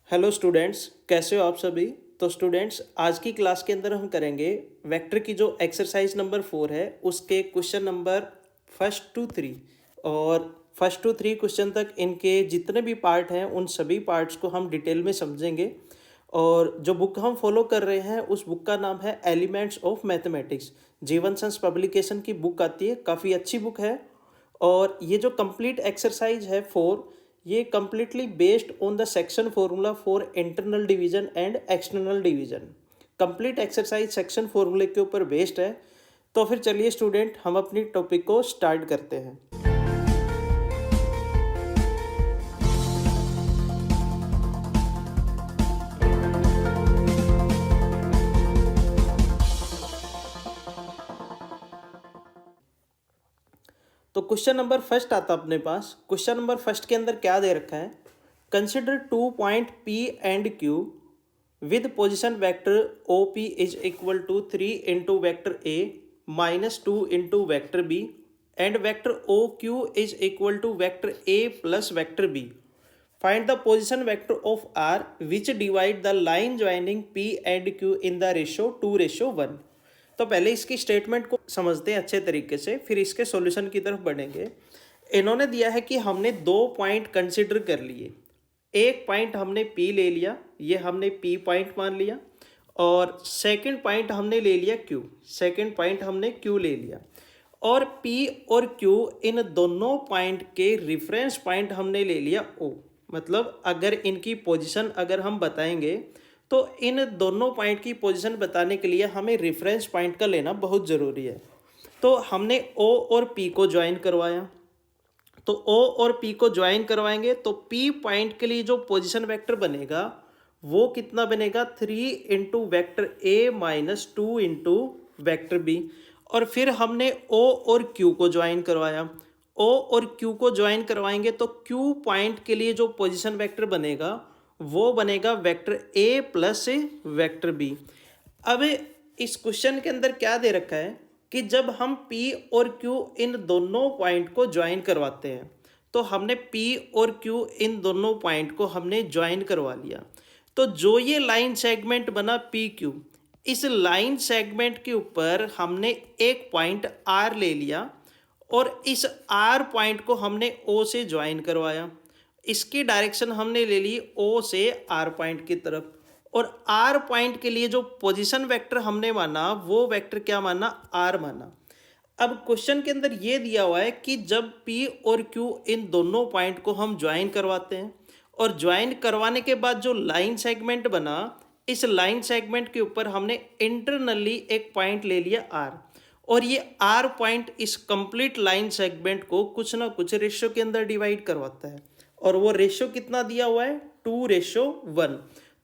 Hello students, कैसे हो आप सभी। तो स्टूडेंट्स, आज की क्लास के अंदर हम करेंगे वेक्टर की जो एक्सरसाइज नंबर 4 है उसके question number first two three. और फर्स्ट टू थ्री क्वेश्चन तक इनके जितने भी पार्ट हैं उन सभी पार्ट्स को हम डिटेल में समझेंगे। और जो बुक हम फॉलो कर रहे हैं उस बुक का नाम है एलिमेंट्स ऑफ मैथमेटिक्स। जीवन संस पब्लिकेशन की बुक आती है, काफ़ी अच्छी बुक है। और ये जो कंप्लीट एक्सरसाइज है 4, ये completely based on the section formula for internal division and external division. Complete exercise section फॉर्मूले के ऊपर बेस्ड है। तो फिर चलिए स्टूडेंट, हम अपनी टॉपिक को स्टार्ट करते हैं। तो क्वेश्चन नंबर फर्स्ट आता अपने पास। क्वेश्चन नंबर फर्स्ट के अंदर क्या दे रखा है, consider 2 point P and Q with position vector OP is equal to 3 into vector A minus 2 into vector B and vector OQ is equal to vector A plus vector B. Find the position vector of R which divide the line joining P and Q in the ratio 2:1. तो पहले इसकी statement को समझते हैं अच्छे तरीके से, फिर इसके सॉल्यूशन की तरफ बढ़ेंगे। इन्होंने दिया है कि हमने 2 पॉइंट कंसिडर कर लिए। एक पॉइंट हमने P ले लिया, ये हमने P पॉइंट मान लिया। और सेकंड पॉइंट हमने ले लिया Q, सेकंड पॉइंट हमने Q ले लिया। और P और Q इन दोनों पॉइंट के रेफरेंस पॉइंट हमने ले लिया O। मतलब अगर इनकी पोजीशन अगर हम बताएंगे तो इन दोनों पॉइंट की पोजीशन बताने के लिए हमें रेफरेंस पॉइंट का लेना बहुत ज़रूरी है। तो हमने O और P को ज्वाइन करवाया। तो O और P को ज्वाइन करवाएंगे तो P पॉइंट के लिए जो पोजीशन वेक्टर बनेगा वो कितना बनेगा, 3 into vector A minus 2 into vector B। और फिर हमने O और Q को ज्वाइन करवाया। O और Q को ज्वाइन करवाएंगे तो Q पॉइंट के लिए जो पोजीशन वेक्टर बनेगा वो बनेगा vector A plus vector B। अब इस क्वेश्चन के अंदर क्या दे रखा है कि जब हम P और Q इन दोनों पॉइंट को ज्वाइन करवाते हैं, तो हमने P और Q इन दोनों पॉइंट को हमने ज्वाइन करवा लिया। तो जो ये लाइन सेगमेंट बना PQ, इस लाइन सेगमेंट के ऊपर हमने एक पॉइंट R ले लिया और इस R पॉइंट को हमने O से ज्वाइन करवाया। इसकी डायरेक्शन हमने ले ली O से R पॉइंट की तरफ। और R पॉइंट के लिए जो पोजीशन वेक्टर हमने माना वो वेक्टर क्या माना, R माना। अब क्वेश्चन के अंदर ये दिया हुआ है कि जब P और Q इन दोनों पॉइंट को हम ज्वाइन करवाते हैं और ज्वाइन करवाने के बाद जो लाइन सेगमेंट बना, इस लाइन सेगमेंट के ऊपर हमने इंटरनली एक पॉइंट ले लिया R। और ये R पॉइंट इस कंप्लीट लाइन सेगमेंट को कुछ ना कुछ रेशियो के अंदर डिवाइड करवाता है। और वो रेशियो कितना दिया हुआ है, 2:1।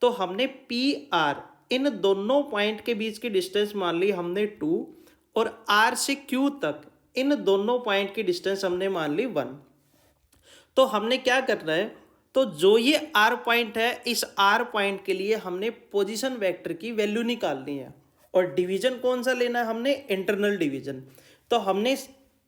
तो हमने पी आर इन दोनों पॉइंट के बीच की डिस्टेंस मान ली हमने 2, और आर से क्यू तक इन दोनों पॉइंट की डिस्टेंस हमने मान ली 1। तो हमने क्या करना है, तो जो ये आर पॉइंट है इस आर पॉइंट के लिए हमने पोजीशन वेक्टर की वैल्यू निकालनी है। और डिवीजन कौन सा लेना है, हमने इंटरनल डिवीजन। तो हमने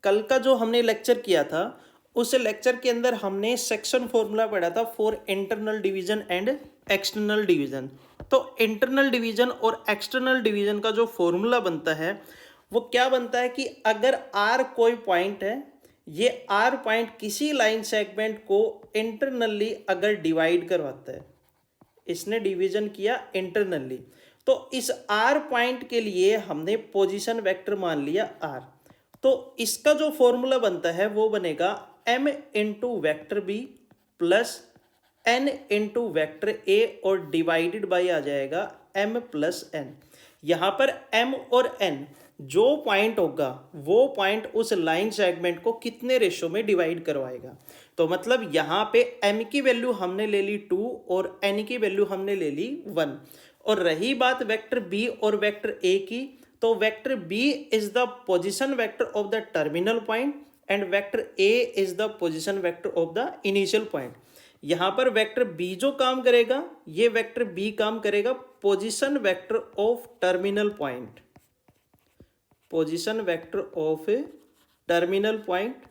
कल का जो हमने लेक्चर किया था उस लेक्चर के अंदर हमने सेक्शन फॉर्मूला पढ़ा था for internal division and external division. तो इंटरनल डिवीजन और एक्सटर्नल डिवीजन का जो फॉर्मूला बनता है वो क्या बनता है कि अगर आर कोई पॉइंट है, ये आर पॉइंट किसी लाइन सेगमेंट को इंटरनली अगर डिवाइड करवाता है, इसने डिवीजन किया इंटरनली, तो इस आर पॉइंट के लिए हमने पोजीशन वेक्टर मान लिया आर। तो इसका जो फॉर्मूला बनता है वो बनेगा m into vector B plus n into vector A और डिवाइडेड बाई आ जाएगा m प्लस n। यहाँ पर m और n जो पॉइंट होगा वो पॉइंट उस लाइन सेगमेंट को कितने रेशो में डिवाइड करवाएगा। तो मतलब यहाँ पे m की वैल्यू हमने ले ली 2 और n की वैल्यू हमने ले ली 1। और रही बात वेक्टर b और वेक्टर a की, तो vector b is the position vector of the terminal point and vector a is the position vector of the initial point. यहाँ पर वेक्टर b जो काम करेगा, ये वेक्टर b काम करेगा position vector of terminal point, position vector of terminal point.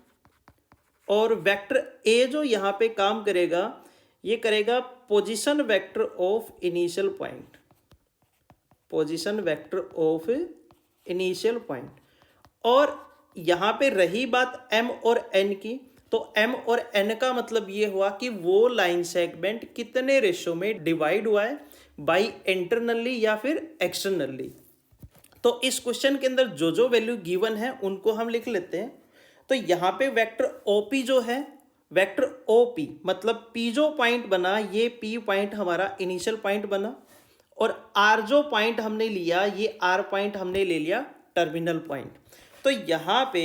और vector a जो यहाँ पे काम करेगा, ये करेगा position vector of initial point, position vector of initial point. और यहाँ पे रही बात m और n की, तो m और n का मतलब ये हुआ कि वो लाइन सेगमेंट कितने रेशो में डिवाइड हुआ है, बाई इंटरनली या फिर एक्सटर्नली। तो इस क्वेश्चन के अंदर जो जो वैल्यू गिवन है उनको हम लिख लेते हैं। तो यहाँ पे वेक्टर OP जो है, वेक्टर OP मतलब P जो पॉइंट बना, ये P पॉइंट हमारा इनिशियल पॉइंट बना, और R जो पॉइंट हमने लिया, ये R पॉइंट हमने ले लिया टर्मिनल पॉइंट। तो यहाँ पे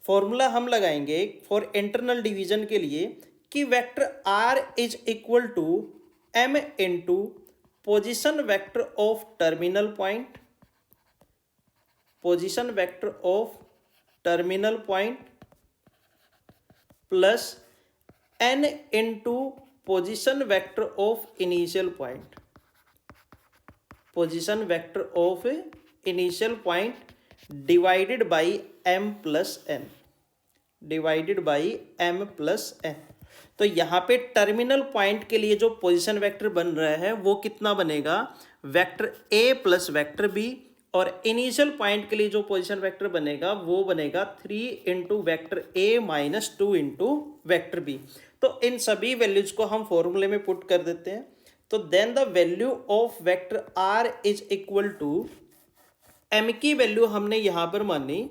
फॉर्मूला हम लगाएंगे फॉर इंटरनल डिवीजन के लिए कि vector R is equal to M into position vector of terminal point, position vector of terminal point plus n into position vector of initial point, position vector of initial point divided by m plus n, divided by m plus n। तो यहाँ पे terminal point के लिए जो position vector बन रहा है वो कितना बनेगा, vector a plus vector b, और इनिशियल पॉइंट के लिए जो पोजीशन वेक्टर बनेगा वो बनेगा 3 into vector a minus 2 into vector b। तो इन सभी वैल्यूज को हम फॉर्मूले में पुट कर देते हैं। तो then the value of vector r is equal to, m की वैल्यू हमने यहाँ पर मानी,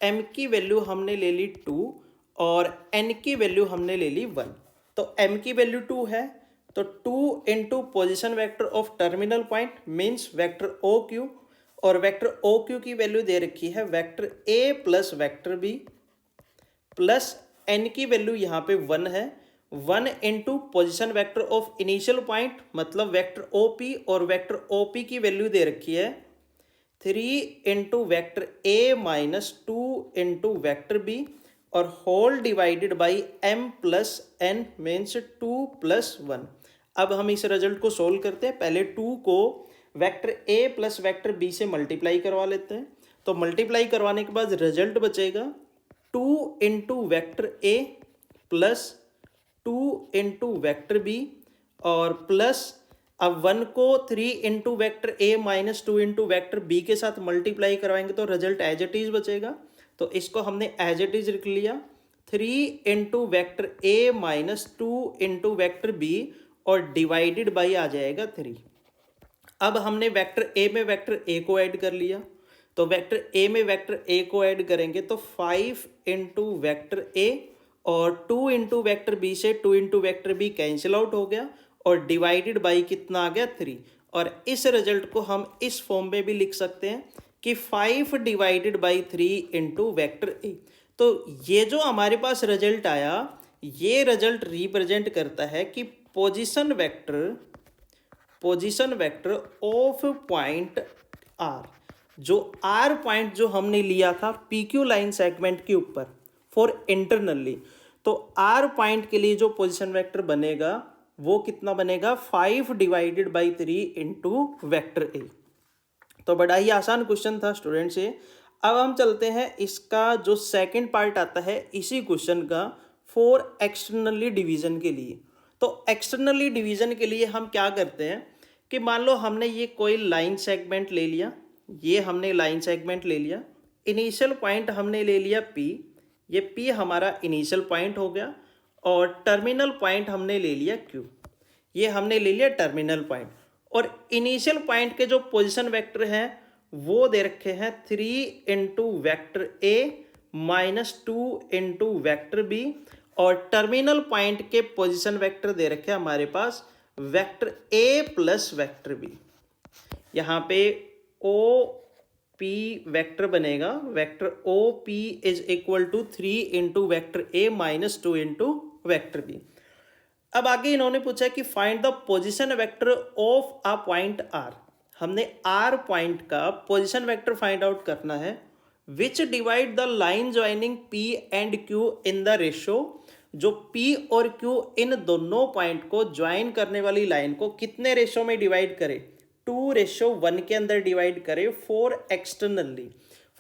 m की वैल्यू हमने ले ली 2 और n की वैल्यू हमने ले ली 1। तो m की वैल्यू 2 है, तो 2 into position vector of terminal point means vector OQ, और वेक्टर OQ की वैल्यू दे रखी है vector A plus vector B, plus n की वैल्यू यहाँ पे 1 है, 1 into position vector of initial point मतलब वेक्टर OP, और वेक्टर OP की वैल्यू दे रखी है 3 into vector A minus 2 into vector B, और whole divided by m plus n means 2 plus 1। अब हम इस रिजल्ट को सोल्व करते हैं। पहले 2 को vector A plus vector B से मल्टीप्लाई करवा लेते हैं। तो मल्टीप्लाई करवाने के बाद रिजल्ट बचेगा 2 into vector A plus 2 into vector B, और प्लस अब 1 को 3 into vector A minus 2 into vector B के साथ मल्टीप्लाई करवाएंगे तो रिजल्ट एज इट इज बचेगा। तो इसको हमने एज इट इज लिख लिया 3 into vector A minus 2 into vector B, और डिवाइडेड बाई आ जाएगा 3। अब हमने वेक्टर A में वेक्टर A को ऐड कर लिया, तो वेक्टर A में वेक्टर A को ऐड करेंगे तो 5 इंटू वेक्टर A, और 2 इंटू वेक्टर B से 2 into vector B cancel out हो गया, और डिवाइडेड बाई कितना आ गया 3। और इस रिजल्ट को हम इस फॉर्म में भी लिख सकते हैं कि 5 divided by 3 into vector A। तो ये जो हमारे पास रिजल्ट आया, ये रिजल्ट रिप्रेजेंट करता है कि position vector of point R, जो R पॉइंट जो हमने लिया था PQ लाइन सेगमेंट के ऊपर फॉर इंटरनली, तो R पॉइंट के लिए जो पोजीशन वेक्टर बनेगा वो कितना बनेगा 5 divided by 3 into vector A। तो बड़ा ही आसान क्वेश्चन था स्टूडेंट से। अब हम चलते हैं इसका जो सेकंड पार्ट आता है इसी क्वेश्चन का फॉर एक्सटर्नली डिवीजन के लिए। तो एक्सटर्नली डिवीजन के लिए हम क्या करते हैं कि मान लो हमने ये कोई लाइन सेगमेंट ले लिया, ये हमने लाइन सेगमेंट ले लिया, इनिशियल पॉइंट हमने ले लिया P, ये P हमारा इनिशियल पॉइंट हो गया, और टर्मिनल पॉइंट हमने ले लिया Q, ये हमने ले लिया टर्मिनल पॉइंट। और इनिशियल पॉइंट के जो पोजीशन वेक्टर हैं वो दे रखे हैं 3 into vector A minus 2 into vector B, और टर्मिनल पॉइंट के पोजीशन वेक्टर दे रखे हैं हमारे पास vector A plus vector B। यहाँ पे OP वेक्टर बनेगा, vector OP is equal to 3 into vector A minus 2 into vector B। अब आगे इन्होंने पूछा कि find the position vector of a point R। हमने R पॉइंट का पोजीशन वेक्टर फाइंड आउट करना है विच divide the line joining P and Q in the ratio, जो P और Q इन दोनों पॉइंट को ज्वाइन करने वाली लाइन को कितने रेशो में डिवाइड करे, 2:1 के अंदर डिवाइड करे फॉर एक्सटर्नली।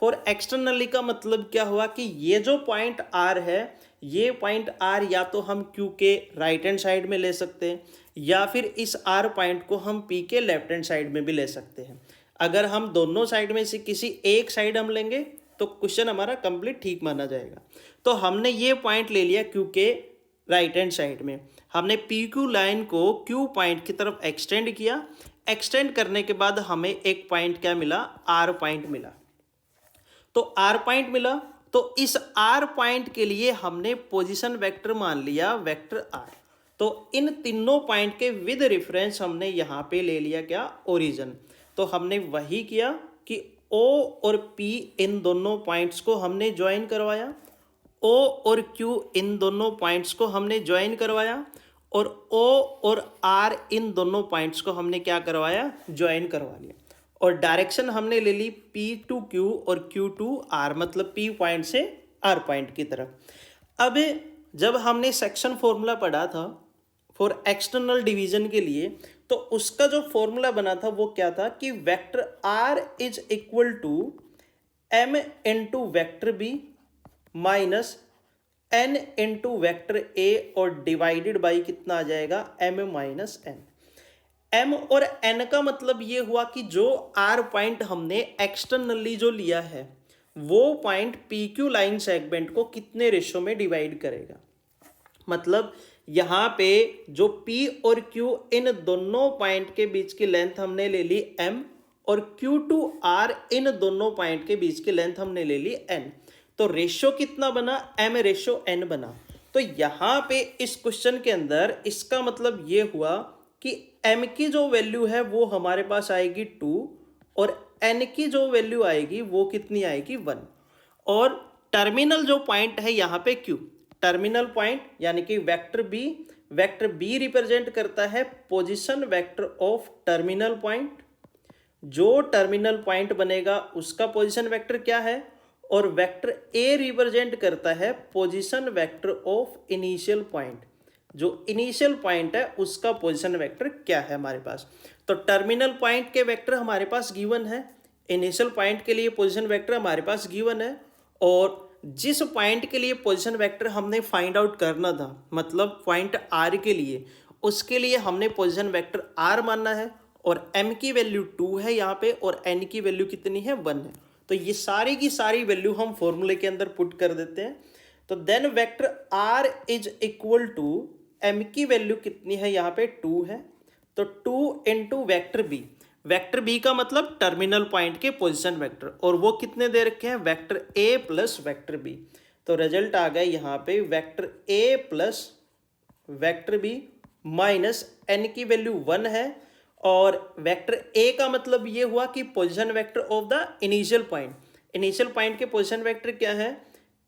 फॉर एक्सटर्नली का मतलब क्या हुआ कि ये जो पॉइंट R है ये पॉइंट आर या तो हम क्यू के राइट हैंड साइड में ले सकते हैं या फिर इस आर पॉइंट को हम पी के लेफ्ट हैंड साइड में भी ले सकते हैं। अगर हम दोनों साइड में से किसी एक साइड हम लेंगे तो क्वेश्चन हमारा कंप्लीट ठीक माना जाएगा। तो हमने ये पॉइंट ले लिया क्यू के राइट हैंड साइड में, हमने पी क्यू लाइन को क्यू पॉइंट की तरफ एक्सटेंड किया। एक्सटेंड करने के बाद हमें एक पॉइंट क्या मिला, आर पॉइंट मिला। तो आर पॉइंट मिला तो इस आर पॉइंट के लिए हमने पोजीशन वेक्टर मान लिया वेक्टर आर। तो इन तीनों पॉइंट के विद रेफरेंस हमने यहाँ पे ले लिया क्या, ओरिजिन। तो हमने वही किया कि ओ और पी इन दोनों पॉइंट्स को हमने ज्वाइन करवाया, ओ और क्यू इन दोनों पॉइंट्स को हमने ज्वाइन करवाया, और ओ और आर इन दोनों पॉइंट्स को हमने क्या करवाया, ज्वाइन करवा लिया। और डायरेक्शन हमने ले ली P टू Q और Q टू R, मतलब P पॉइंट से R पॉइंट की तरफ। अब जब हमने सेक्शन फॉर्मूला पढ़ा था फॉर एक्सटर्नल डिवीजन के लिए, तो उसका जो फॉर्मूला बना था वो क्या था कि vector R is equal to M into vector B minus N into vector A और डिवाइडेड बाई कितना आ जाएगा, M माइनस N। M और N का मतलब ये हुआ कि जो R पॉइंट हमने एक्सटर्नली जो लिया है वो पॉइंट PQ लाइन सेगमेंट को कितने रेशो में डिवाइड करेगा। मतलब यहाँ पे जो P और Q इन दोनों पॉइंट के बीच की लेंथ हमने ले ली M, और Q टू R इन दोनों पॉइंट के बीच की लेंथ हमने ले ली N। तो रेशो कितना बना, M रेशो N बना। तो यहाँ पे इस क्वेश्चन के अंदर इसका मतलब ये हुआ कि m की जो वैल्यू है वो हमारे पास आएगी 2 और n की जो वैल्यू आएगी वो कितनी आएगी 1। और टर्मिनल जो पॉइंट है यहाँ पे q, टर्मिनल पॉइंट यानी कि वेक्टर b रिप्रेजेंट करता है position vector of terminal point. जो टर्मिनल पॉइंट बनेगा उसका पोजीशन वेक्टर क्या है, और वेक्टर a रिप्रेजेंट करता है position vector of initial point. जो इनिशियल पॉइंट है उसका पोजीशन वेक्टर क्या है हमारे पास। तो टर्मिनल पॉइंट के वेक्टर हमारे पास गिवन है, इनिशियल पॉइंट के लिए पोजीशन वेक्टर हमारे पास गिवन है, और जिस पॉइंट के लिए पोजीशन वेक्टर हमने फाइंड आउट करना था, मतलब पॉइंट आर के लिए, उसके लिए हमने पोजीशन वेक्टर आर मानना है, और एम की वैल्यू 2 है यहाँ पे और एन की वैल्यू कितनी है, 1 है। तो ये सारी की सारी वैल्यू हम फॉर्मूले के अंदर पुट कर देते हैं। तो then vector R is equal to m की वैल्यू कितनी है यहाँ पे 2 है, तो 2 into vector B. Vector B का मतलब टर्मिनल पॉइंट के पोजीशन वेक्टर, और वो कितने दे रखे हैं, vector a plus vector B. तो रिजल्ट आ गया यहाँ पे vector a plus vector B minus n की वैल्यू 1 है, और वेक्टर a का मतलब ये हुआ कि position vector of the initial point. Initial point के पोजीशन वेक्टर क्या है,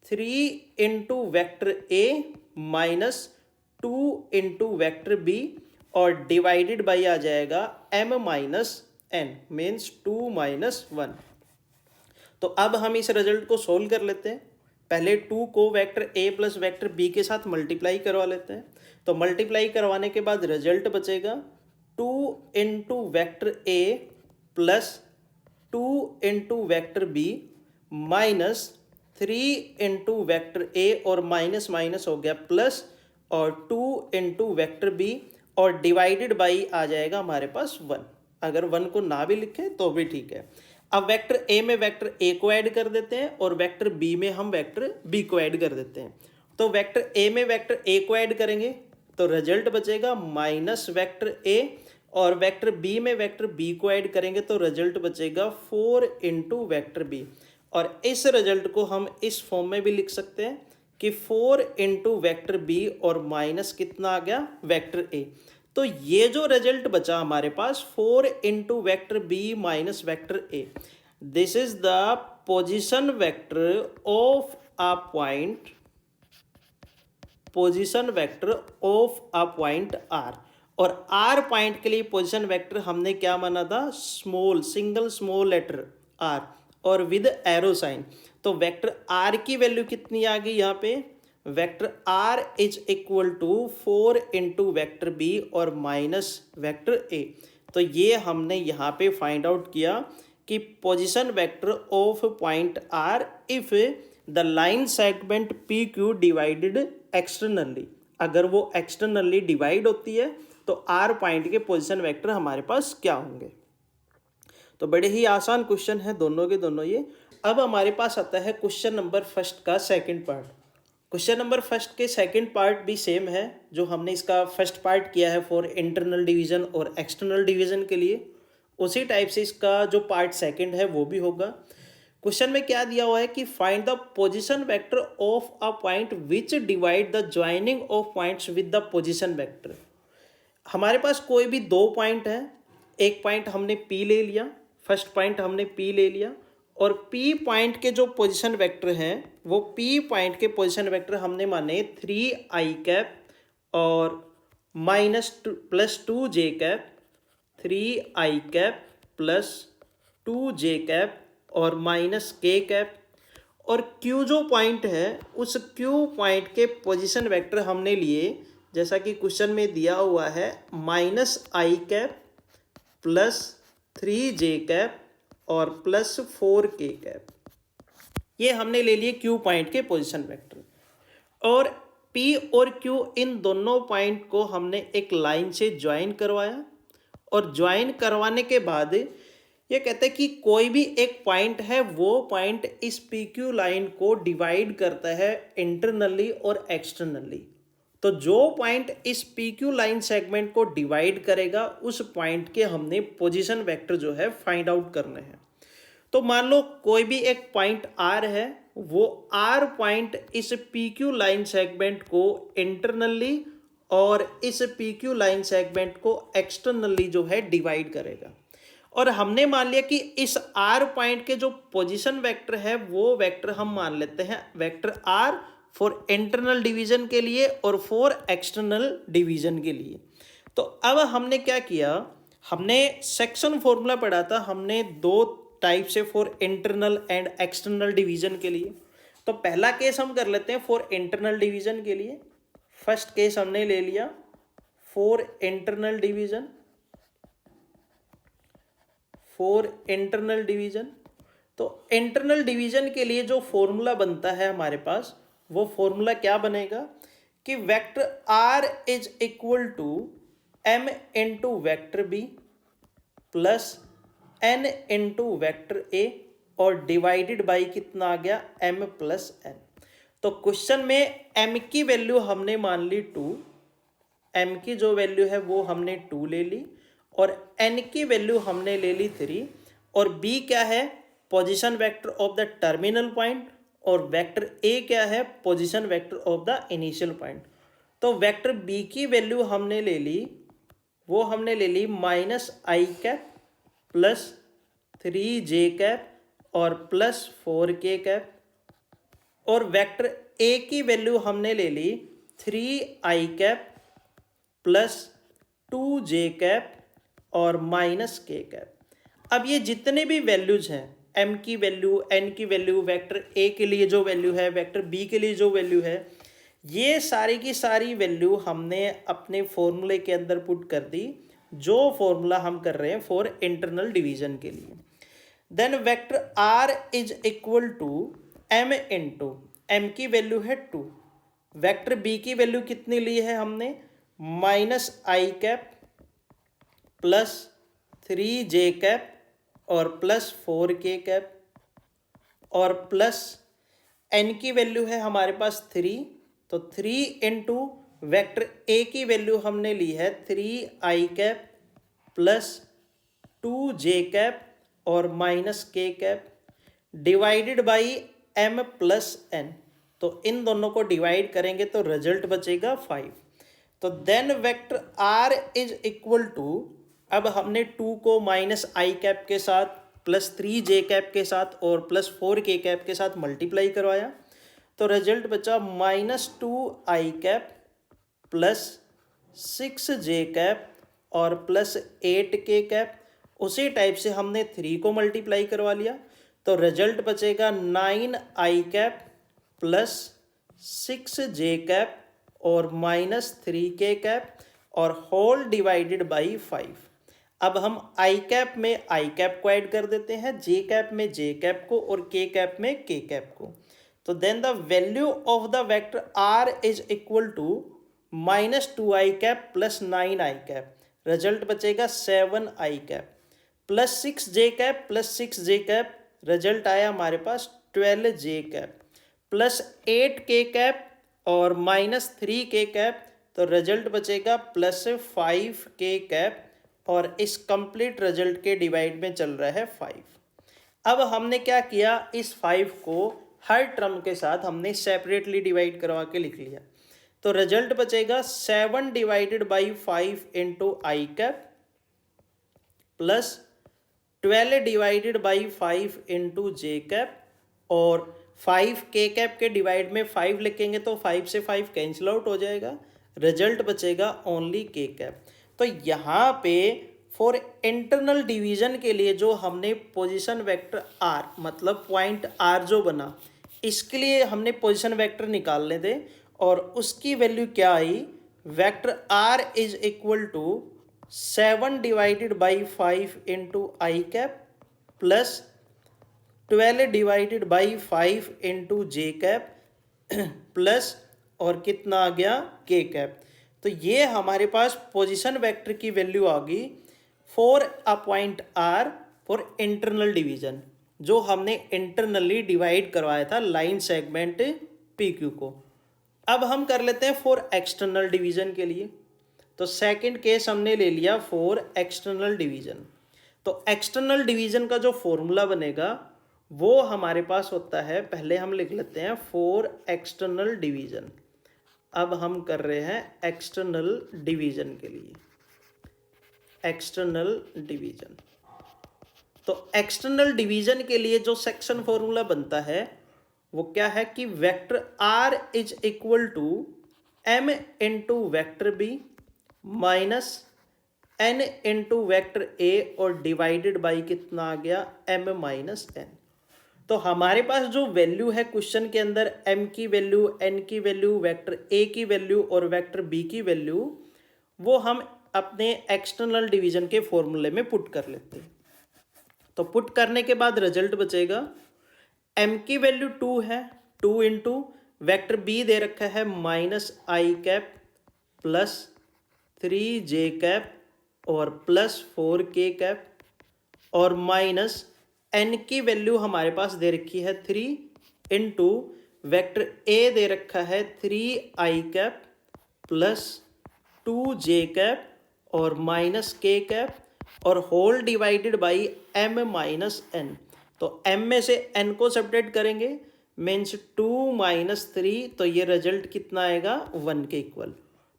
3 into vector a minus 2 into vector B और डिवाइडेड बाई आ जाएगा m minus n, means 2 minus 1। तो अब हम इस रिजल्ट को सोल्व कर लेते हैं। पहले 2 को vector a plus vector b के साथ मल्टीप्लाई करवा लेते हैं। तो मल्टीप्लाई करवाने के बाद रिजल्ट बचेगा 2 into vector a plus 2 into vector b minus 3 into vector a और माइनस माइनस हो गया प्लस, और 2 इंटू वेक्टर बी और डिवाइडेड बाई आ जाएगा हमारे पास 1। अगर 1 को ना भी लिखें तो भी ठीक है। अब वेक्टर ए में वेक्टर ए को ऐड कर देते हैं और वेक्टर बी में हम वेक्टर बी को ऐड कर देते हैं। तो वेक्टर ए में वेक्टर ए को ऐड करेंगे तो रिजल्ट बचेगा माइनस वेक्टर ए, और वेक्टर बी में वेक्टर बी को ऐड करेंगे तो रिजल्ट बचेगा 4 इंटू वेक्टर बी। और इस रिजल्ट को हम इस फॉर्म में भी लिख सकते हैं कि 4 इंटू वेक्टर बी और माइनस कितना आ गया, वेक्टर ए। तो ये जो रिजल्ट बचा हमारे पास 4 into vector B minus vector A, this is the position vector of a point, position vector of a point R. और आर पॉइंट के लिए पोजीशन वेक्टर हमने क्या माना था, small, single small letter R और विद एरो साइन। तो vector R की वैल्यू कितनी आ गई यहाँ पे, vector R is equal to 4 into vector B और माइनस वेक्टर ए। तो ये हमने यहाँ पे फाइंड आउट किया कि position vector of point R if the line segment P Q divided externally, अगर वो एक्सटर्नली डिवाइड होती है तो आर पॉइंट के पोजीशन वेक्टर हमारे पास क्या होंगे। तो बड़े ही आसान क्वेश्चन है दोनों के दोनों ये। अब हमारे पास आता है क्वेश्चन नंबर फर्स्ट का second part. Question number first के सेकंड पार्ट भी सेम है जो हमने इसका फर्स्ट पार्ट किया है फॉर इंटरनल डिवीजन और एक्सटर्नल डिवीजन के लिए, उसी टाइप से इसका जो पार्ट सेकंड है वो भी होगा। क्वेश्चन में क्या दिया हुआ है कि find the position vector of a point which divide the joining of points with the position vector. हमारे पास कोई भी दो पॉइंट है, एक पॉइंट हमने P ले लिया, फर्स्ट पॉइंट हमने P ले लिया, और P पॉइंट के जो पोजीशन वेक्टर हैं वो P पॉइंट के पोजीशन वेक्टर हमने माने 3i और -+2j, 3i +2j और -k, और Q जो पॉइंट है उस Q पॉइंट के पोजीशन वेक्टर हमने लिए जैसा कि क्वेश्चन में दिया हुआ है -i +3j और +4k। ये हमने ले लिए Q पॉइंट के पोजीशन वेक्टर, और P और Q इन दोनों पॉइंट को हमने एक लाइन से ज्वाइन करवाया, और ज्वाइन करवाने के बाद ये कहते हैं कि कोई भी एक पॉइंट है वो पॉइंट इस PQ लाइन को डिवाइड करता है इंटरनली और एक्सटर्नली। तो जो पॉइंट इस PQ लाइन सेगमेंट को डिवाइड करेगा उस पॉइंट के हमने पोजीशन वेक्टर जो है फाइंड आउट करने हैं। तो मान लो कोई भी एक पॉइंट R है, वो R पॉइंट इस PQ लाइन सेगमेंट को इंटरनली और इस PQ लाइन सेगमेंट को एक्सटर्नली जो है डिवाइड करेगा। और हमने मान लिया कि इस R पॉइंट के जो पोजीशन वेक्टर है वो वेक्टर हम मान लेते हैं vector R for internal division के लिए और फॉर एक्सटर्नल डिवीजन के लिए। तो अब हमने क्या किया, हमने सेक्शन फॉर्मूला पढ़ा था, हमने दो टाइप से for internal and external division के लिए। तो पहला केस हम कर लेते हैं फॉर इंटरनल डिवीजन के लिए। फर्स्ट केस हमने ले लिया for internal division, for internal division. तो इंटरनल डिवीजन के लिए जो फॉर्मूला बनता है हमारे पास, वो फॉर्मूला क्या बनेगा कि vector R is equal to M into vector B plus N into vector A और डिवाइडेड बाई कितना आ गया M प्लस N। तो क्वेश्चन में M की वैल्यू हमने मान ली 2, M की जो वैल्यू है वो हमने 2 ले ली, और N की वैल्यू हमने ले ली 3, और B क्या है position vector of the terminal point, और वेक्टर A क्या है position vector of the initial point. तो वेक्टर B की वैल्यू हमने ले ली, वो हमने ले ली -i +3j और +4k, और वेक्टर A की वैल्यू हमने ले ली 3i +2j और -k। अब ये जितने भी वैल्यूज हैं, M की वैल्यू, N की वैल्यू, वेक्टर A के लिए जो वैल्यू है, वेक्टर B के लिए जो वैल्यू है, ये सारी की सारी वैल्यू हमने अपने फॉर्मूले के अंदर पुट कर दी, जो फॉर्मूला हम कर रहे हैं फॉर इंटरनल डिवीजन के लिए। Then vector R is equal to M into, M की वैल्यू है 2, वेक्टर B की वैल्यू कितनी ली है हमने -i +3j और +4k, और प्लस N की वैल्यू है हमारे पास 3, तो 3 इंटू वेक्टर A की वैल्यू हमने ली है 3i +2j और -k divided by M plus N। तो इन दोनों को डिवाइड करेंगे तो रिजल्ट बचेगा 5। तो then vector R is equal to, अब हमने 2 को -i के साथ +3j के साथ और +4k के साथ मल्टीप्लाई करवाया, तो रिजल्ट बचा -2i +6j और +8k। उसी टाइप से हमने 3 को मल्टीप्लाई करवा लिया, तो रिजल्ट बचेगा 9i +6j और -3k और होल डिवाइडेड बाई 5। अब हम i कैप में i कैप को ऐड कर देते हैं, j कैप में j कैप को और k कैप में k कैप को। तो then the value of the vector R is equal to -2i cap plus 9i cap, result बचेगा 7i cap plus 6j cap plus 6j cap, result आया हमारे पास 12j cap plus 8k cap और -3k cap, तो result बचेगा plus 5k cap, और इस complete result के divide में चल रहा है 5। अब हमने क्या किया, इस 5 को हर टर्म के साथ हमने सेपरेटली डिवाइड करवा के लिख लिया। तो रिजल्ट बचेगा 7 divided by 5 into i cap plus 12 divided by 5 into j cap, और 5k कैप के डिवाइड में 5 लिखेंगे तो 5 से 5 कैंसिल आउट हो जाएगा, रिजल्ट बचेगा ओनली k कैप। तो यहाँ पे फॉर इंटरनल डिवीजन के लिए जो हमने पोजीशन वेक्टर r मतलब पॉइंट r जो बना, इसके लिए हमने पोजीशन वेक्टर निकालने थे, और उसकी वैल्यू क्या आई, vector r is equal to 7 divided by 5 into i cap plus 12 divided by 5 into j cap plus और कितना आ गया k कैप। तो ये हमारे पास पोजीशन वेक्टर की वैल्यू आ गई for a point r for internal division, जो हमने इंटरनली डिवाइड करवाया था लाइन सेगमेंट PQ को। अब हम कर लेते हैं फॉर एक्सटर्नल डिवीजन के लिए। तो सेकंड केस हमने ले लिया फॉर एक्सटर्नल डिवीजन। तो एक्सटर्नल डिवीजन का जो फॉर्मूला बनेगा वो हमारे पास होता है, पहले हम लिख लेते हैं फॉर एक्सटर्नल डिवीजन। अब हम कर रहे हैं एक्सटर्नल डिवीजन के लिए, एक्सटर्नल डिवीजन। तो एक्सटर्नल डिवीजन के लिए जो सेक्शन फॉर्मूला बनता है वो क्या है कि vector r is equal to m into vector b minus n into vector a और डिवाइडेड बाई कितना आ गया m माइनस n। तो हमारे पास जो वैल्यू है क्वेश्चन के अंदर m की वैल्यू, n की वैल्यू, वेक्टर a की वैल्यू और वेक्टर b की वैल्यू, वो हम अपने एक्सटर्नल डिवीजन के फॉर्मूले में पुट कर लेते हैं। तो पुट करने के बाद रिजल्ट बचेगा, m की वैल्यू 2 है, 2 इंटू वैक्टर b दे रखा है -i cap plus 3j cap और प्लस 4k कैप, और माइनस n की वैल्यू हमारे पास दे रखी है 3 इंटू वैक्टर a दे रखा है 3i cap plus 2j cap और माइनस k कैप और whole divided by m minus n। तो m में से n को सब्ट्रैक्ट करेंगे, मीन्स 2 माइनस 3, तो ये रिजल्ट कितना आएगा 1 के इक्वल।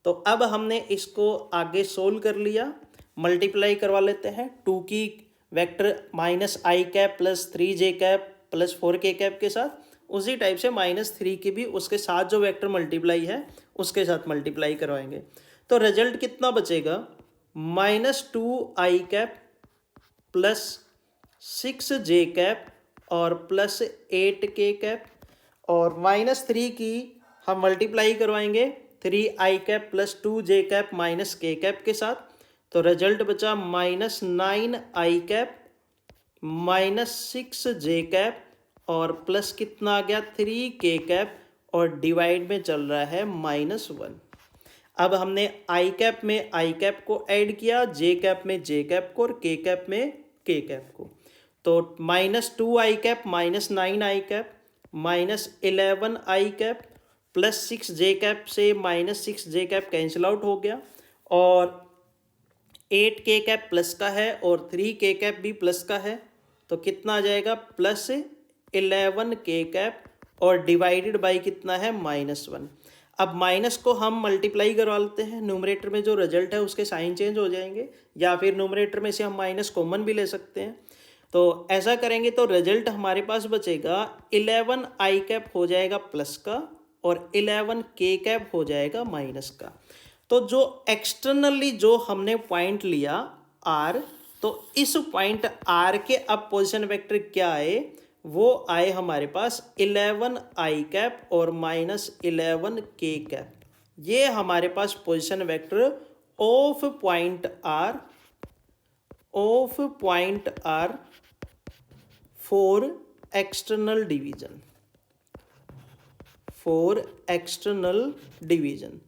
तो अब हमने इसको आगे सोल्व कर लिया, मल्टीप्लाई करवा लेते हैं 2 की vector -i cap plus 3j cap plus 4k cap के साथ, उसी टाइप से -3 की भी उसके साथ जो वेक्टर मल्टीप्लाई है उसके साथ मल्टीप्लाई करवाएंगे। तो रिजल्ट कितना बचेगा, -2i cap plus 6j cap और प्लस 8k कैप, और -3 की हम मल्टीप्लाई करवाएंगे 3i cap plus 2j cap minus k cap के साथ। तो रिजल्ट बचा -9i cap minus 6j cap और प्लस कितना आ गया 3k कैप, और डिवाइड में चल रहा है -1। अब हमने आई कैप में आई कैप को ऐड किया, जे कैप में जे कैप को और के कैप में के कैप को। तो -2i cap minus 9i cap minus 11i cap plus 6j cap से -6j कैप कैंसिल आउट हो गया, और 8k कैप प्लस का है और 3k कैप भी प्लस का है, तो कितना आ जाएगा प्लस 11k कैप और डिवाइडेड बाई कितना है -1। अब माइनस को हम मल्टीप्लाई करवा लेते हैं, न्यूमरेटर में जो रिजल्ट है उसके साइन चेंज हो जाएंगे, या फिर न्यूमरेटर में से हम माइनस कॉमन भी ले सकते हैं। तो ऐसा करेंगे तो रिजल्ट हमारे पास बचेगा 11i कैप हो जाएगा प्लस का और 11k कैप हो जाएगा माइनस का। तो जो एक्सटर्नली जो हमने पॉइंट लिया r, तो इस पॉइंट r के अब पोजीशन वेक्टर क्या आए, वो आए हमारे पास 11i कैप और -11k कैप। ये हमारे पास position vector of point r for external division. For external division.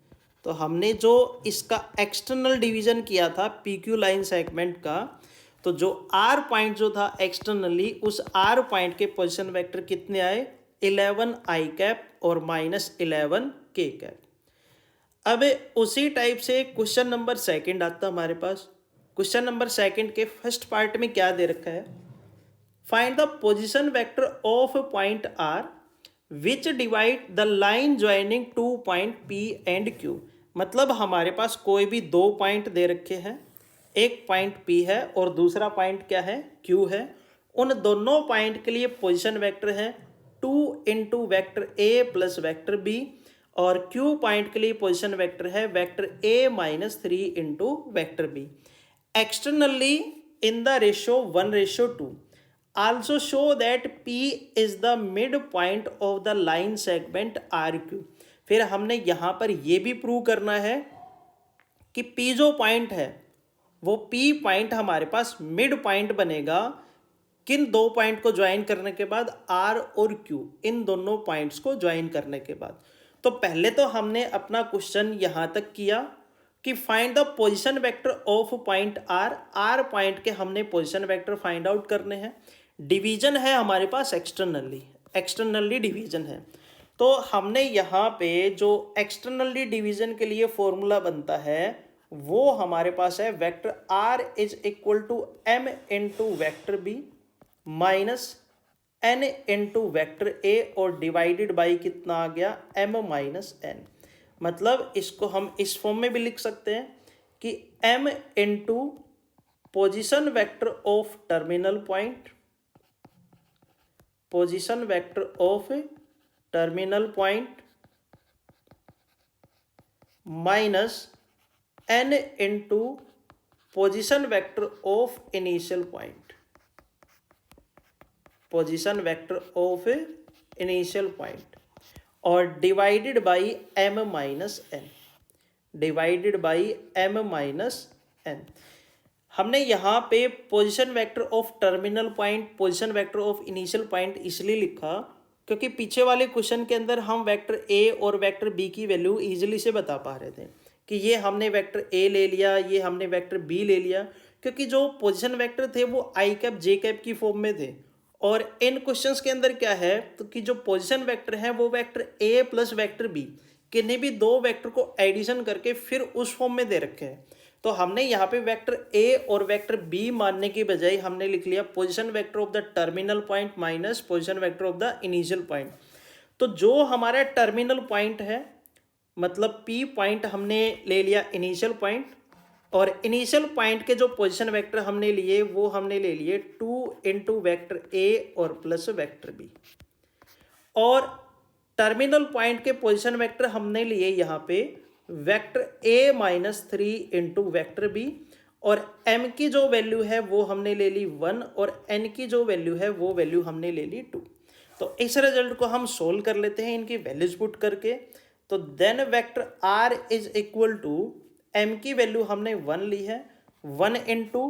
तो हमने जो इसका एक्सटर्नल डिवीजन किया था पी क्यू लाइन सेगमेंट का, तो जो आर पॉइंट जो था एक्सटर्नली, उस आर पॉइंट के पोजीशन वेक्टर कितने आए, 11 आई कैप और -11 के कैप। अब उसी टाइप से क्वेश्चन नंबर सेकंड आता हमारे पास। क्वेश्चन नंबर सेकंड के फर्स्ट पार्ट में क्या दे रखा है, find the position vector of point R which divide the line joining two point P and Q. मतलब हमारे पास कोई भी दो पॉइंट दे रखे हैं, एक पॉइंट पी है और दूसरा पॉइंट क्या है, क्यू है। उन दोनों पॉइंट के लिए पोजीशन वेक्टर है 2 into vector A plus vector B, और क्यू पॉइंट के लिए पोजीशन वेक्टर है vector A -3 into vector B. Externally in the ratio 1:2। also show that P is the midpoint of the line segment RQ। फिर हमने यहाँ पर ये भी प्रूव करना है कि P जो पॉइंट है वो P पॉइंट हमारे पास मिड पॉइंट बनेगा किन दो पॉइंट को ज्वाइन करने के बाद, R और Q, इन दोनों पॉइंट्स को ज्वाइन करने के बाद। तो पहले तो हमने अपना क्वेश्चन यहाँ तक किया कि find the position vector of point R point के हमने पोजीशन वेक्टर फाइंड आउट करने हैं। डिवीजन है हमारे पास एक्सटर्नली डिवीजन है। तो हमने यहाँ पे जो एक्सटर्नली डिवीजन के लिए फॉर्मूला बनता है वो हमारे पास है vector R is equal to M into vector B minus N into vector A और डिवाइडेड बाई कितना आ गया, M माइनस N। मतलब इसको हम इस फॉर्म में भी लिख सकते हैं कि M into position vector of terminal point, position vector of terminal point minus n into position vector of initial point, position vector of initial point, और divided by m minus n, divided by m minus n। हमने यहाँ पे position vector of terminal point, position vector of initial point इसलिए लिखा क्योंकि पीछे वाले question के अंदर हम वेक्टर ए और वेक्टर बी की वैल्यू इजीली से बता पा रहे थे कि ये हमने वेक्टर ए ले लिया, ये हमने वेक्टर बी ले लिया, क्योंकि जो पोजीशन वेक्टर थे वो आई कैप जे कैप की फॉर्म में थे। और इन क्वेश्चंस के अंदर क्या है तो कि जो पोजीशन वेक्टर है वो vector A plus vector B, किन्हीं भी दो वेक्टर को एडिशन करके फिर उस फॉर्म में दे रखे हैं। तो हमने यहाँ पे वेक्टर ए और वेक्टर बी मानने की बजाय हमने लिख लिया position vector of the terminal point minus position vector of the initial point. तो जो हमारा टर्मिनल पॉइंट है मतलब पी पॉइंट हमने ले लिया इनिशियल पॉइंट, और इनिशियल पॉइंट के जो पोजीशन वेक्टर हमने लिए वो हमने ले लिए 2 इंटू वैक्टर ए और प्लस वैक्टर बी, और टर्मिनल पॉइंट के पोजीशन वेक्टर हमने लिए यहाँ पे vector a -3 into vector B, और m की जो वैल्यू है वो हमने ले ली 1 और n की जो वैल्यू है वो वैल्यू हमने ले ली 2। तो इस रिजल्ट को हम सोल्व कर लेते हैं इनकी वैल्यूज पुट करके। तो then vector r is equal to m की वैल्यू हमने 1 ली है, 1 into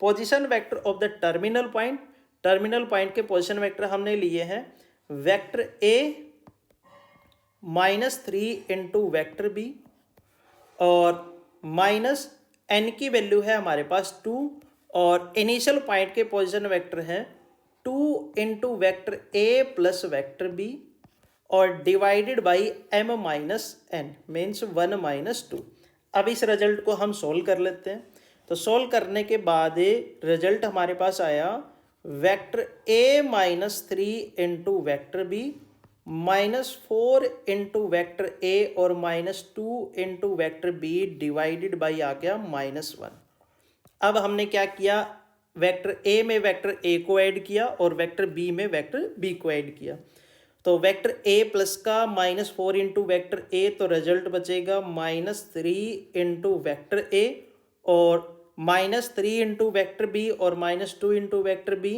position vector of the terminal point, terminal point के पोजिशन वेक्टर हमने लिए हैं vector a -3 into vector B, और माइनस n की वैल्यू है हमारे पास 2, और इनिशियल पॉइंट के पोजीशन वेक्टर है 2 into vector a plus vector b, और divided by m minus n means 1 minus 2। अब इस रिजल्ट को हम सोल्व कर लेते हैं। तो सोल्व करने के बाद रिजल्ट हमारे पास आया vector a -3 into vector b -4 into vector A और -2 into vector B divided by आ गया -1। अब हमने क्या किया, वेक्टर ए में वेक्टर ए को ऐड किया और वेक्टर बी में वेक्टर बी को ऐड किया। तो वेक्टर ए प्लस का -4 इंटू वैक्टर ए, तो रिजल्ट बचेगा -3 इंटू वैक्टर ए और -3 इंटू वैक्टर बी और -2 इंटू वैक्टर बी,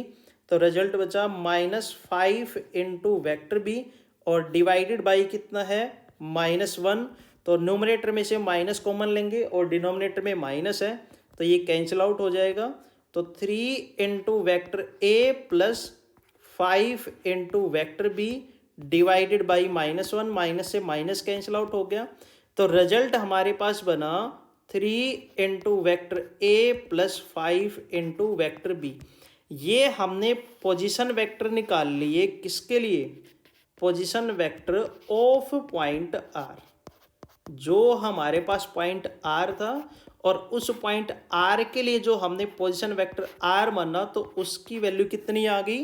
तो रिजल्ट बचा -5 इंटू वैक्टर बी और डिवाइडेड बाई कितना है -1। तो न्यूमरेटर में से माइनस कॉमन लेंगे और डिनोमिनेटर में माइनस है तो ये कैंसिल आउट हो जाएगा। तो 3 into vector A plus 5 into vector B divided by -1, minus से माइनस कैंसिल आउट हो गया, तो रिजल्ट हमारे पास बना 3 into vector A plus 5 into vector B. ये हमने पोजीशन वेक्टर निकाल लिए, किसके लिए? Position vector of point R. जो हमारे पास पॉइंट आर था और उस पॉइंट आर के लिए जो हमने पोजीशन वेक्टर आर माना, तो उसकी वैल्यू कितनी आ गई?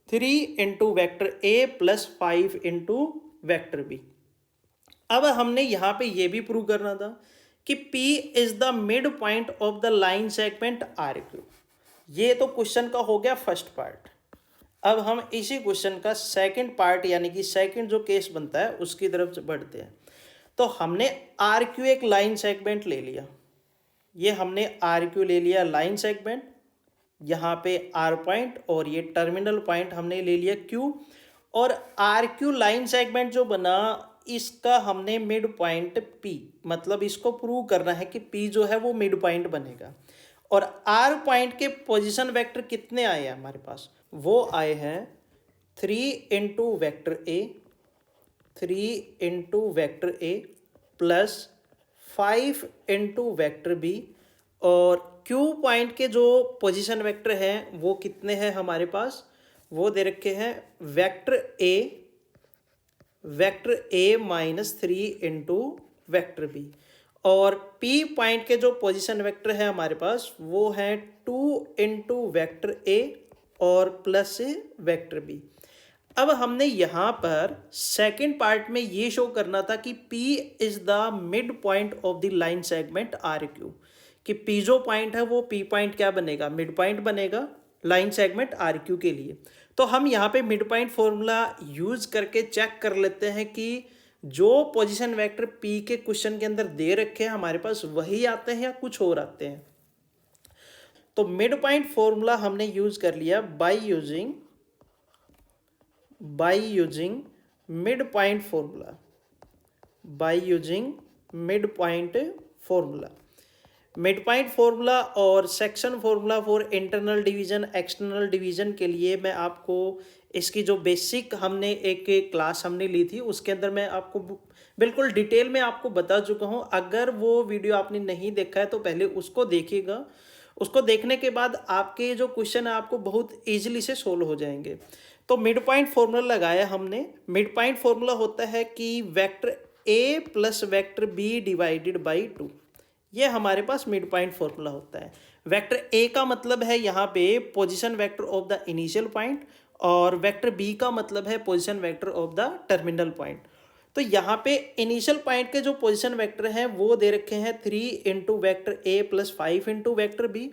3 into vector A plus 5 into vector B. अब हमने यहाँ पे ये भी प्रूव करना था कि P is the mid point of the line segment R Q. ये तो क्वेश्चन का हो गया फर्स्ट पार्ट। अब हम इसी क्वेश्चन का सेकंड पार्ट यानी कि सेकंड जो केस बनता है उसकी तरफ बढ़ते हैं। तो हमने आर क्यू एक लाइन सेगमेंट ले लिया, ये हमने आर क्यू ले लिया लाइन सेगमेंट, यहाँ पे आर पॉइंट और ये टर्मिनल पॉइंट हमने ले लिया क्यू, और आर क्यू लाइन सेगमेंट जो बना इसका हमने मिड पॉइंट पी, मतलब इसको प्रूव करना है कि पी जो है वो मिड पॉइंट बनेगा। और आर पॉइंट के पोजीशन वेक्टर कितने आए हैं हमारे पास? वो आए हैं 3 into vector A, 3 into vector A plus 5 into vector B, और क्यू पॉइंट के जो पोजीशन वेक्टर हैं वो कितने हैं हमारे पास? वो दे रखे हैं vector A minus 3 into vector B, और पी पॉइंट के जो पोजीशन वेक्टर है हमारे पास वो है 2 इंटू वैक्टर ए और प्लस वैक्टर बी। अब हमने यहाँ पर सेकंड पार्ट में ये शो करना था कि P is the mid point of the line segment R Q, कि P जो पॉइंट है वो P पॉइंट क्या बनेगा? मिड पॉइंट बनेगा लाइन सेगमेंट आर क्यू के लिए। तो हम यहाँ पे मिड पॉइंट फॉर्मूला यूज करके चेक कर लेते हैं कि जो पोजीशन वेक्टर P के क्वेश्चन के अंदर दे रखे हैं हमारे पास वही आते हैं या कुछ और आते हैं। तो मिड पॉइंट फॉर्मूला हमने यूज कर लिया by using mid point formula, mid point formula और section formula for internal division external division के लिए मैं आपको इसकी जो बेसिक हमने एक क्लास हमने ली थी उसके अंदर मैं आपको बिल्कुल डिटेल में आपको बता चुका हूं। अगर वो वीडियो आपने नहीं देखा है तो पहले उसको देखिएगा, उसको देखने के बाद आपके जो क्वेश्चन है आपको बहुत ईजिली से सोल्व हो जाएंगे। तो मिड पॉइंट फॉर्मूला लगाया हमने। मिड पॉइंट फॉर्मूला होता है कि vector A plus vector B divided by 2, ये हमारे पास मिड पॉइंट फॉर्मूला होता है। वेक्टर ए का मतलब है यहाँ पे position vector of the initial point, और वेक्टर बी का मतलब है position vector of the terminal point. तो यहाँ पे इनिशियल पॉइंट के जो पोजीशन वेक्टर हैं वो दे रखे हैं 3 into vector A plus 5 into vector B,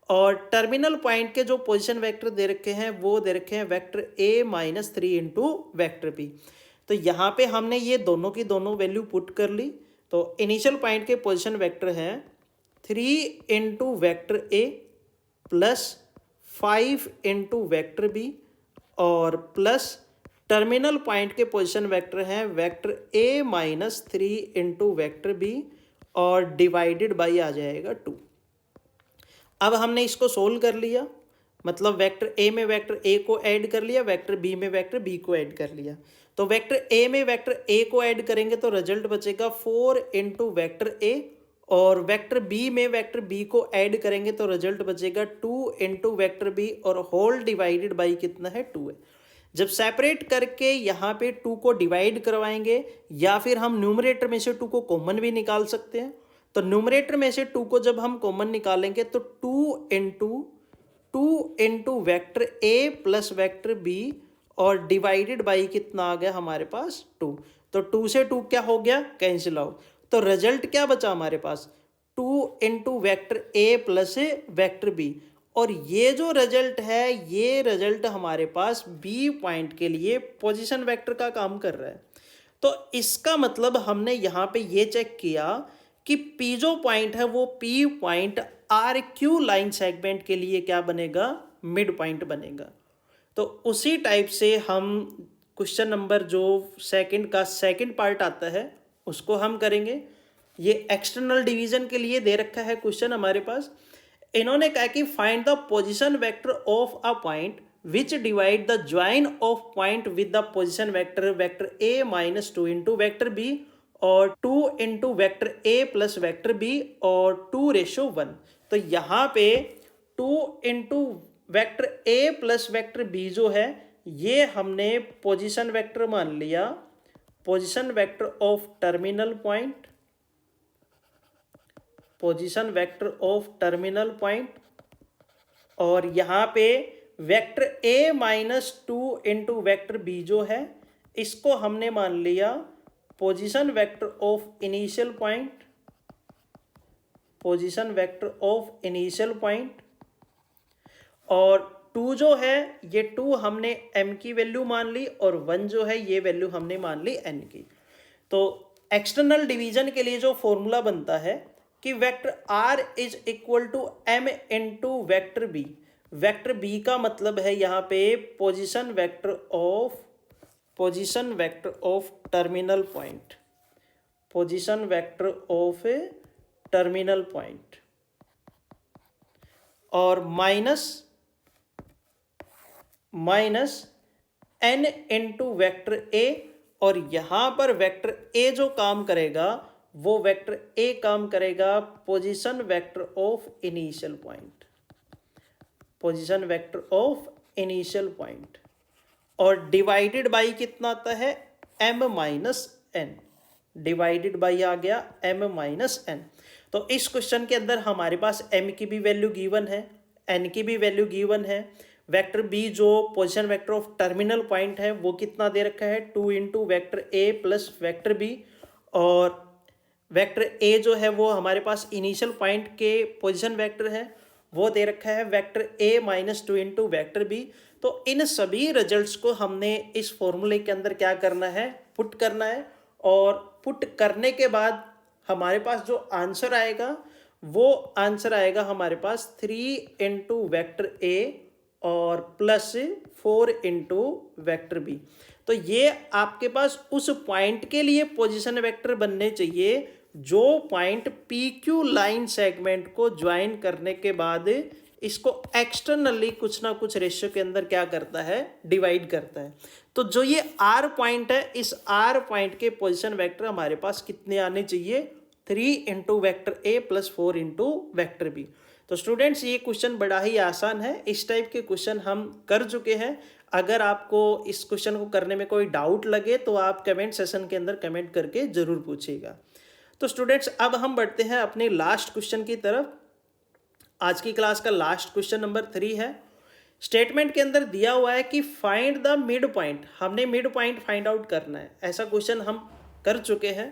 और टर्मिनल पॉइंट के जो पोजीशन वेक्टर दे रखे हैं वो दे रखे हैं vector A minus 3 into vector B. तो यहाँ पे हमने ये दोनों की दोनों वैल्यू पुट कर ली। तो इनिशियल पॉइंट के पोजीशन वेक्टर हैं 3 into vector A plus 5 into vector B, और प्लस टर्मिनल पॉइंट के पोजीशन वेक्टर हैं vector A minus 3 into vector B, और डिवाइडेड बाई आ जाएगा 2। अब हमने इसको सोल्व कर लिया, मतलब वेक्टर ए में वेक्टर ए को ऐड कर लिया, वेक्टर बी में वेक्टर बी को ऐड कर लिया। तो वेक्टर ए में वेक्टर ए को ऐड करेंगे तो रिजल्ट बचेगा 4 इंटू वैक्टर ए, और वेक्टर बी में वेक्टर बी को ऐड करेंगे तो रिजल्ट बचेगा 2 इंटू वैक्टर बी, और होल डिवाइडेड बाई कितना है? 2 है। जब सेपरेट करके यहाँ पे 2 को डिवाइड करवाएंगे, या फिर हम न्यूमरेटर में से 2 को कॉमन भी निकाल सकते हैं। तो न्यूमरेटर में से 2 को जब हम कॉमन निकालेंगे तो 2 into vector A plus vector B, और डिवाइडेड बाई कितना आ गया हमारे पास? 2। तो 2 से 2 क्या हो गया? Cancel out. तो रिजल्ट क्या बचा हमारे पास? 2 into vector A plus vector B, और ये जो रिजल्ट है ये रिजल्ट हमारे पास बी पॉइंट के लिए पोजीशन वेक्टर का काम कर रहा है। तो इसका मतलब हमने यहाँ पे ये चेक किया कि पी जो पॉइंट है वो P point R Q line segment के लिए क्या बनेगा? मिड पॉइंट बनेगा। तो उसी टाइप से हम क्वेश्चन नंबर जो सेकंड का सेकंड पार्ट आता है उसको हम करेंगे। ये एक्सटर्नल डिवीजन के लिए दे रखा है क्वेश्चन हमारे पास। इन्होंने कहा कि find the position vector of a point which divide the join of point with the position vector vector A minus 2 into vector B और 2 into vector A plus vector B और 2:1। तो यहाँ पे 2 into vector A plus vector B जो है ये हमने position vector मान लिया, position vector of terminal point, position vector of terminal point. और यहाँ पे vector A minus 2 into vector B जो है इसको हमने मान लिया position vector of initial point, position vector of initial point. और 2 जो है ये 2 हमने m की वैल्यू मान ली और 1 जो है ये वैल्यू हमने मान ली n की। तो एक्सटर्नल डिवीजन के लिए जो फॉर्मूला बनता है कि vector r is equal to m into vector b। Vector b का मतलब है यहाँ पे position vector of terminal point, position vector of terminal point. और minus n into vector a, और यहां पर वेक्टर a जो काम करेगा वो वेक्टर a काम करेगा position vector of initial point, position vector of initial point. और डिवाइडेड बाई कितना आता है m minus n, divided by आ गया m माइनस n। तो इस क्वेश्चन के अंदर हमारे पास m की भी वैल्यू गिवन है, n की भी वैल्यू गिवन है। वेक्टर b जो position vector of terminal point है वो कितना दे रखा है 2 into vector a plus vector b। और वेक्टर a जो है वो हमारे पास इनिशियल पॉइंट के पोजीशन वेक्टर है वो दे रखा है vector a minus 2 into vector b। तो इन सभी रिजल्ट्स को हमने इस फॉर्मूले के अंदर क्या करना है, पुट करना है। और पुट करने के बाद हमारे पास जो आंसर आएगा वो आंसर आएगा हमारे पास 3 इंटू वेक्टर a और प्लस 4 इंटू वेक्टर बी। तो ये आपके पास उस पॉइंट के लिए पोजीशन वेक्टर बनने चाहिए जो point P Q line segment को ज्वाइन करने के बाद इसको एक्सटर्नली कुछ ना कुछ रेशियो के अंदर क्या करता है, डिवाइड करता है। तो जो ये आर पॉइंट है इस आर पॉइंट के पोजीशन वेक्टर हमारे पास कितने आने चाहिए 3 into vector A plus 4 into vector B. तो स्टूडेंट्स ये क्वेश्चन बड़ा ही आसान है, इस टाइप के क्वेश्चन हम कर चुके हैं। अगर आपको इस क्वेश्चन को करने में कोई डाउट लगे तो आप कमेंट सेशन के अंदर कमेंट करके जरूर पूछिएगा। तो स्टूडेंट्स अब हम बढ़ते हैं अपने लास्ट क्वेश्चन की तरफ। आज की क्लास का लास्ट क्वेश्चन नंबर 3 है। स्टेटमेंट के अंदर दिया हुआ है कि फाइंड द मिड पॉइंट, हमने मिड पॉइंट फाइंड आउट करना है। ऐसा क्वेश्चन हम कर चुके हैं।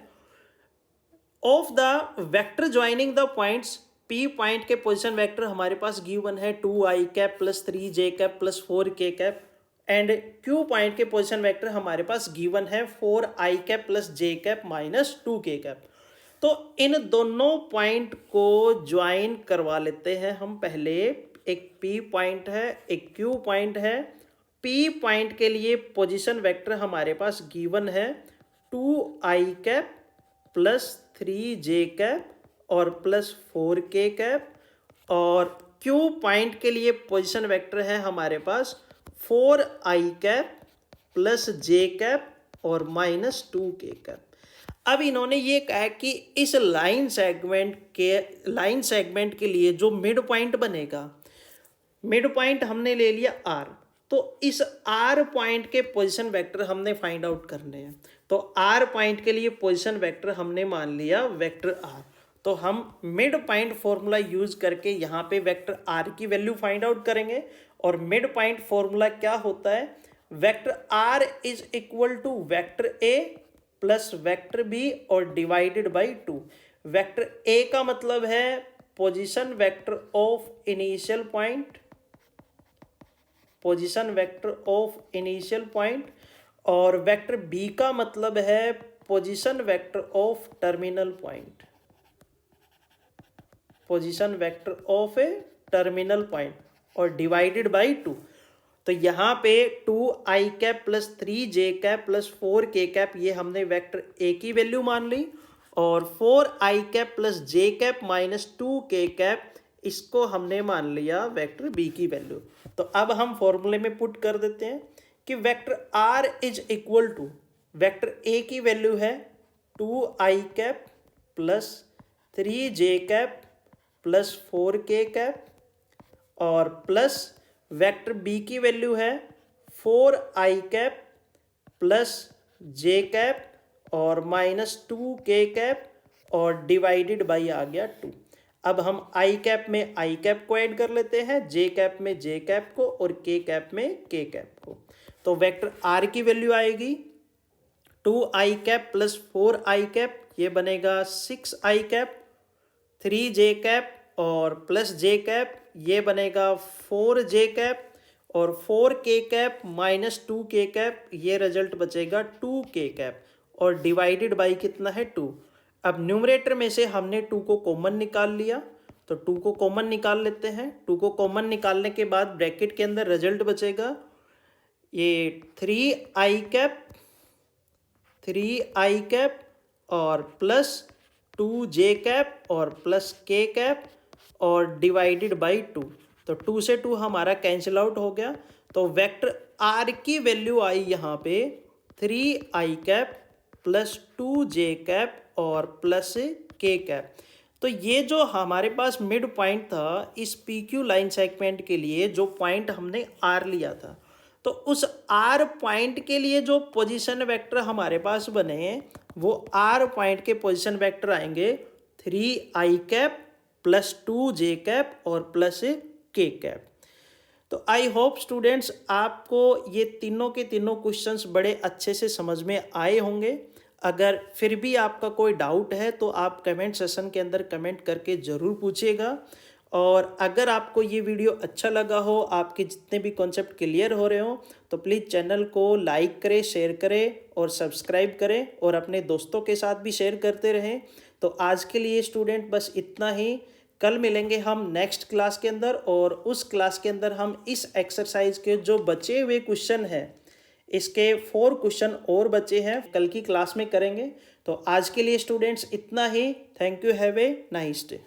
Of the vector joining the points, P point के पोजीशन वेक्टर हमारे पास गिवन है 2i cap plus 3j cap plus 4k cap. And Q point के पोजीशन वेक्टर हमारे पास गिवन है 4i cap plus j cap minus 2k cap. तो इन दोनों point को join करवा लेते हैं हम पहले। एक P पॉइंट है एक Q पॉइंट है। P पॉइंट के लिए पोजीशन वेक्टर हमारे पास गिवन है 2i cap plus 3j cap और प्लस 4k कैप। और Q पॉइंट के लिए पोजीशन वेक्टर है हमारे पास 4i cap plus j cap और माइनस 2k कैप। अब इन्होंने ये कहा कि इस लाइन सेगमेंट के लिए जो मिड पॉइंट बनेगा, मिड पॉइंट हमने ले लिया R, तो इस R पॉइंट के पोजीशन वेक्टर हमने फाइंड आउट करने हैं। तो R पॉइंट के लिए पोजीशन वेक्टर हमने मान लिया वेक्टर R। तो हम मिड पॉइंट फॉर्मूला यूज करके यहाँ पे वेक्टर R की वैल्यू फाइंड आउट करेंगे। और मिड पॉइंट फॉर्मूला क्या होता है, vector R is equal to vector A plus vector B और डिवाइडेड बाई 2। वेक्टर ए का मतलब है position vector of initial point, position vector of initial point. और वेक्टर बी का मतलब है position vector of terminal point, position vector of a terminal point और divided by 2। तो यहाँ पे 2i cap plus 3j cap plus 4k cap ये हमने वेक्टर ए की वैल्यू मान ली। और 4i cap plus j cap minus 2k cap इसको हमने मान लिया वेक्टर बी की वैल्यू। तो अब हम फॉर्मूले में पुट कर देते हैं कि vector R is equal to vector A की वैल्यू है 2i cap plus 3j cap plus 4k cap और प्लस वेक्टर बी की वैल्यू है 4i cap plus j cap और माइनस 2k कैप और डिवाइडेड बाई आ गया 2। अब हम i कैप में i कैप को ऐड कर लेते हैं, j कैप में j कैप को और k कैप में k कैप को। तो वेक्टर r की वैल्यू आएगी 2i cap plus 4i cap, ये बनेगा 6i कैप, 3j कैप और प्लस j कैप, ये बनेगा 4j कैप और 4k cap minus 2k cap, ये रिजल्ट बचेगा 2k कैप और डिवाइडेड बाई कितना है 2। अब न्यूमरेटर में से हमने 2 को कॉमन निकाल लिया, तो 2 को कॉमन निकाल लेते हैं। 2 को कॉमन निकालने के बाद ब्रैकेट के अंदर रिजल्ट बचेगा ये 3i कैप और प्लस 2j कैप और प्लस k कैप और डिवाइडेड बाई 2। तो 2 से 2 हमारा कैंसिल आउट हो गया। तो वेक्टर r की वैल्यू आई यहाँ पे 3i cap plus 2j cap और प्लस k कैप। तो ये जो हमारे पास मिड पॉइंट था इस PQ लाइन सेगमेंट के लिए, जो पॉइंट हमने r लिया था, तो उस r पॉइंट के लिए जो पोजीशन वेक्टर हमारे पास बने वो r पॉइंट के पोजीशन वेक्टर आएंगे 3i cap plus 2j cap और प्लस k कैप। तो आई होप स्टूडेंट्स आपको ये तीनों के तीनों क्वेश्चंस बड़े अच्छे से समझ में आए होंगे। अगर फिर भी आपका कोई डाउट है तो आप कमेंट सेशन के अंदर कमेंट करके ज़रूर पूछिएगा। और अगर आपको ये वीडियो अच्छा लगा हो, आपके जितने भी कॉन्सेप्ट क्लियर हो रहे हो, तो प्लीज़ चैनल को लाइक करें, शेयर करें और सब्सक्राइब करें और अपने दोस्तों के साथ भी शेयर करते रहें। तो आज के लिए स्टूडेंट बस इतना ही। कल मिलेंगे हम नेक्स्ट क्लास के अंदर और उस क्लास के अंदर हम इस एक्सरसाइज के जो बचे हुए क्वेश्चन हैं, इसके 4 क्वेश्चन और बचे हैं, कल की क्लास में करेंगे। तो आज के लिए स्टूडेंट्स इतना ही। Thank you, have a nice day.